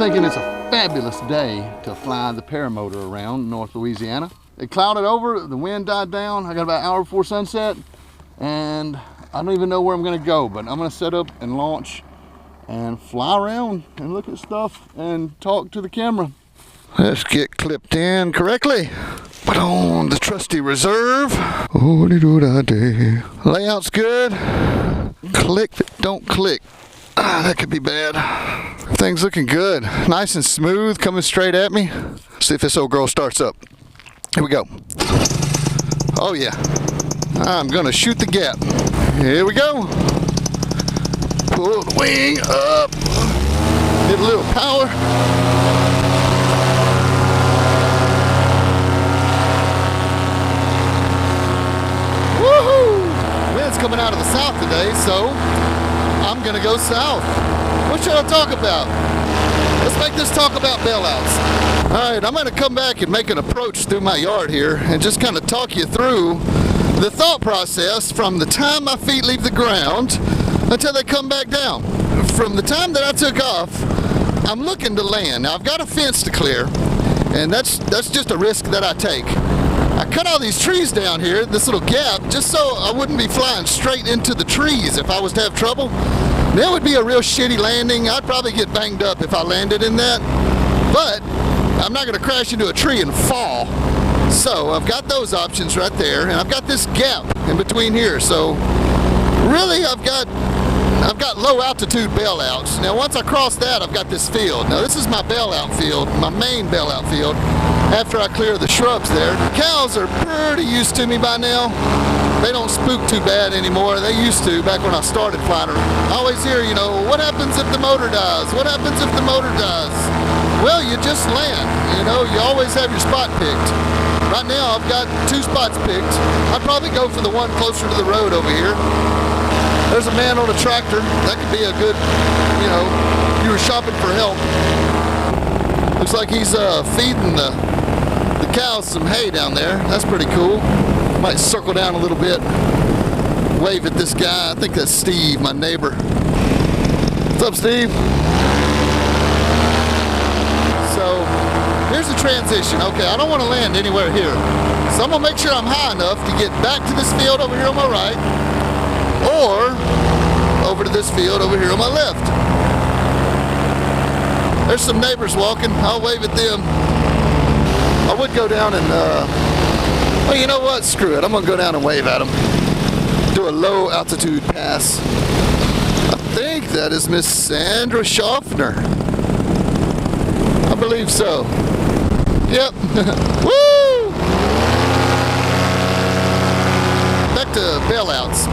thinking it's a fabulous day to fly the paramotor around North Louisiana. It clouded over, the wind died down. I got about an hour before sunset, and I don't even know where I'm gonna go, but I'm gonna set up and launch and fly around and look at stuff and talk to the camera. Let's get clipped in correctly. Put on the trusty reserve. Layout's good. Click, don't click. That could be bad. Everything's looking good. Nice and smooth, coming straight at me. See if this old girl starts up. Here we go. Oh yeah. I'm gonna shoot the gap. Here we go. Pull the wing up. Get a little power. Woohoo! Wind's coming out of the south today, so I'm gonna go south. What should I talk about? Let's make this talk about bailouts. All right, I'm gonna come back and make an approach through my yard here and just kind of talk you through the thought process from the time my feet leave the ground until they come back down. From the time that I took off, I'm looking to land. Now I've got a fence to clear, and that's just a risk that I take. I cut all these trees down here, this little gap, just so I wouldn't be flying straight into the trees if I was to have trouble. That would be a real shitty landing. I'd probably get banged up if I landed in that, but I'm not gonna crash into a tree and fall. So I've got those options right there, and I've got this gap in between here. So really I've got low altitude bailouts. Now once I cross that, I've got this field. Now this is my bailout field, my main bailout field. After I clear the shrubs there, cows are pretty used to me by now. They don't spook too bad anymore. They used to back when I started flying around. I always hear, you know, what happens if the motor dies? What happens if the motor dies? Well, you just land. You know, you always have your spot picked. Right now, I've got 2 spots picked. I'd probably go for the one closer to the road over here. There's a man on a tractor. That could be a good, you know, if you were shopping for help. Looks like he's feeding the cows some hay down there. That's pretty cool. Might circle down a little bit, wave at this guy. I think that's Steve, my neighbor. What's up, Steve? So here's the transition. Okay, I don't want to land anywhere here, so I'm gonna make sure I'm high enough to get back to this field over here on my right, or over to this field over here on my left. There's some neighbors walking. I'll wave at them. I would go down and, well, you know what? Screw it. I'm going to go down and wave at them. Do a low altitude pass. I think that is Miss Sandra Schaffner. I believe so. Yep. Woo! Back to bailouts.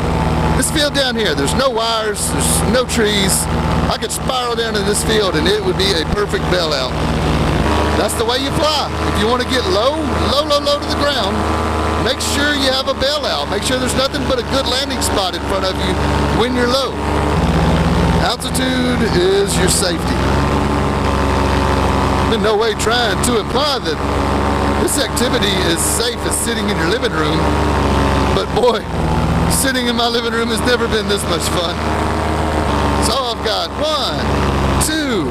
This field down here, there's no wires, there's no trees. I could spiral down to this field and it would be a perfect bailout. That's the way you fly. If you want to get low to the ground, make sure you have a bailout. Make sure there's nothing but a good landing spot in front of you when you're low. Altitude is your safety. I'm in no way trying to imply that this activity is safe as sitting in your living room, but boy, sitting in my living room has never been this much fun. So I've got 1, 2,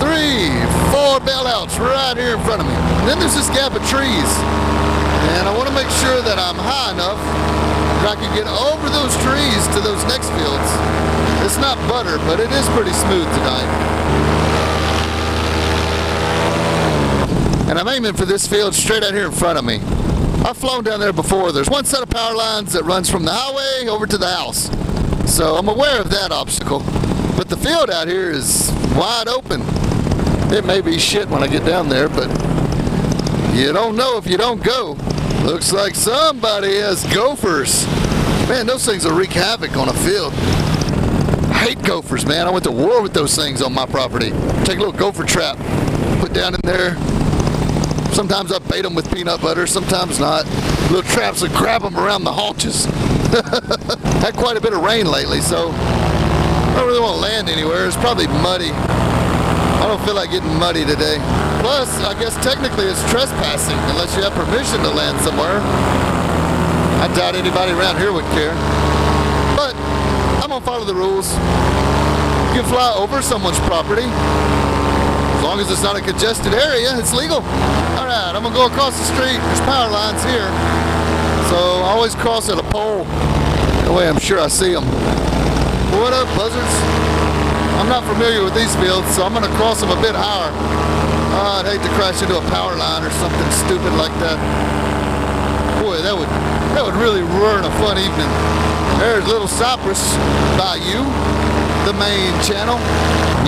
3, 4 bailouts right here in front of me. And then there's this gap of trees. And I want to make sure that I'm high enough that I can get over those trees to those next fields. It's not butter, but it is pretty smooth tonight. And I'm aiming for this field straight out here in front of me. I've flown down there before. There's one set of power lines that runs from the highway over to the house. So I'm aware of that obstacle. But the field out here is wide open. It may be shit when I get down there, but you don't know if you don't go. Looks like somebody has gophers. Man, those things will wreak havoc on a field. I hate gophers, man. I went to war with those things on my property. Take a little gopher trap, put down in there. Sometimes I bait them with peanut butter, sometimes not. Little traps that grab them around the haunches. Had quite a bit of rain lately, so I don't really want to land anywhere. It's probably muddy. I don't feel like getting muddy today. Plus, I guess technically it's trespassing unless you have permission to land somewhere. I doubt anybody around here would care. But I'm gonna follow the rules. You can fly over someone's property as long as it's not a congested area, it's legal. All right, I'm gonna go across the street. There's power lines here. So I always cross at a pole. That way I'm sure I see them. What up, buzzards? I'm not familiar with these fields, so I'm gonna cross them a bit higher. I'd hate to crash into a power line or something stupid like that. Boy, that would really ruin a fun evening. There's Little Cypress Bayou, the main channel.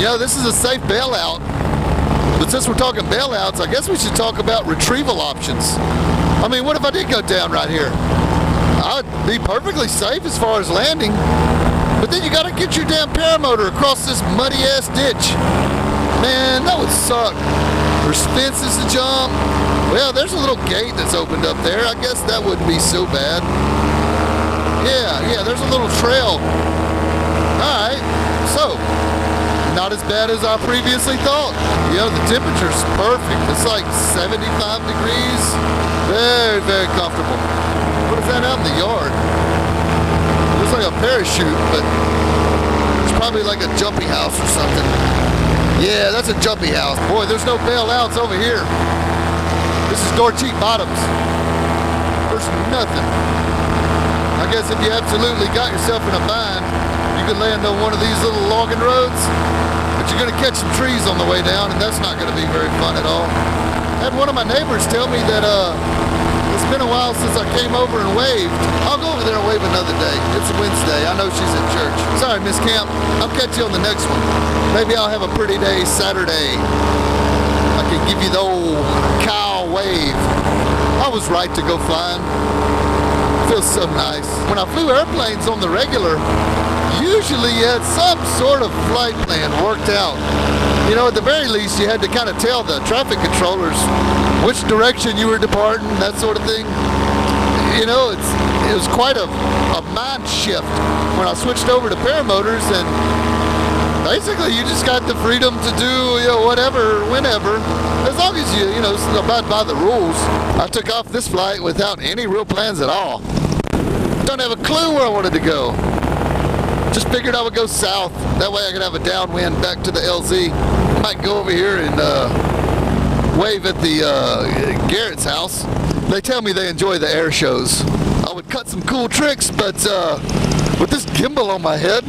You know, this is a safe bailout. But since we're talking bailouts, I guess we should talk about retrieval options. I mean, what if I did go down right here? I'd be perfectly safe as far as landing. But then you gotta get your damn paramotor across this muddy ass ditch. Man, that would suck. There's fences to jump. Well, there's a little gate that's opened up there. I guess that wouldn't be so bad. Yeah, there's a little trail. Alright, so, not as bad as I previously thought. You know, the temperature's perfect. It's like 75 degrees. Very, very comfortable. What is that out in the yard? Looks like a parachute, but it's probably like a jumpy house or something. Yeah, that's a jumpy house. Boy, there's no bailouts over here. This is door cheap bottoms. There's nothing. I guess if you absolutely got yourself in a bind, you could land on one of these little logging roads, but you're gonna catch some trees on the way down, and that's not gonna be very fun at all. I had one of my neighbors tell me that it's been a while since I came over and waved. I'll go over there and wave another day. It's Wednesday. I know she's at church. Sorry, Miss Camp. I'll catch you on the next one. Maybe I'll have a pretty day Saturday. I can give you the old cow wave. I was right to go flying. Feels so nice. When I flew airplanes on the regular, usually you had some sort of flight plan worked out. You know, at the very least, you had to kind of tell the traffic controllers which direction you were departing, that sort of thing. You know, it was quite a mind shift when I switched over to paramotors, and basically you just got the freedom to do, you know, whatever, whenever, as long as you abide by the rules. I took off this flight without any real plans at all. Don't have a clue where I wanted to go. Just figured I would go south. That way I could have a downwind back to the LZ. Might go over here and wave at the Garrett's house. They tell me they enjoy the air shows. I would cut some cool tricks, but with this gimbal on my head,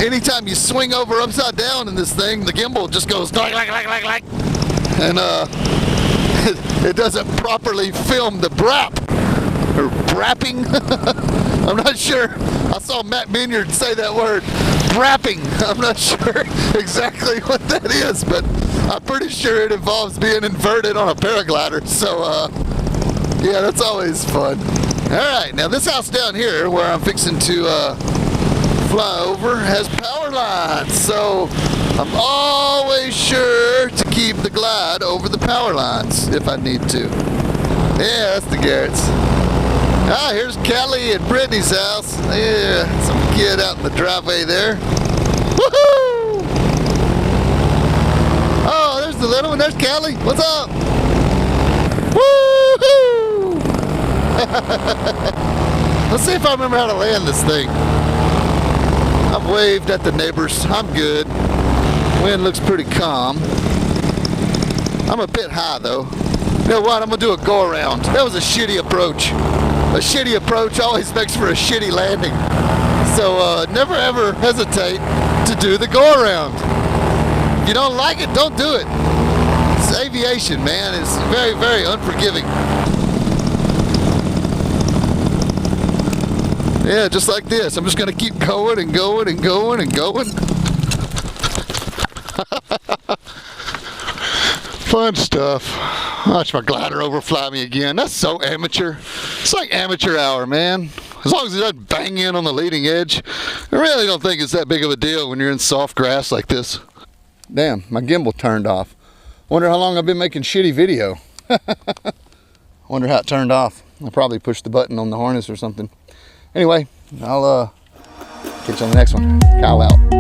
anytime you swing over upside down in this thing, the gimbal just goes like, and it doesn't properly film the brap. Or brapping? I'm not sure. I saw Matt Minyard say that word, brapping. I'm not sure exactly what that is, but I'm pretty sure it involves being inverted on a paraglider. So, yeah, that's always fun. Alright, now this house down here where I'm fixing to fly over has power lines. So, I'm always sure to keep the glide over the power lines if I need to. Yeah, that's the Garretts. Ah, here's Kelly and Brittany's house. Yeah, some kid out in the driveway there. Woohoo! Oh, there's the little one. There's Kelly. What's up? Woohoo! Let's see if I remember how to land this thing. I've waved at the neighbors. I'm good. Wind looks pretty calm. I'm a bit high though. You know what? I'm gonna do a go around. That was a shitty approach. A shitty approach always makes for a shitty landing. So never ever hesitate to do the go around. If you don't like it, don't do it. It's aviation, man. It's very, very unforgiving. Yeah, just like this. I'm just gonna keep going and going and going and going. Fun stuff. Watch my glider overfly me again. That's so amateur. It's like amateur hour, man. As long as it doesn't bang in on the leading edge, I really don't think it's that big of a deal when you're in soft grass like this. Damn, my gimbal turned off. Wonder how long I've been making shitty video. Wonder how it turned off. I probably pushed the button on the harness or something. Anyway, I'll catch you on the next one. Kyle out.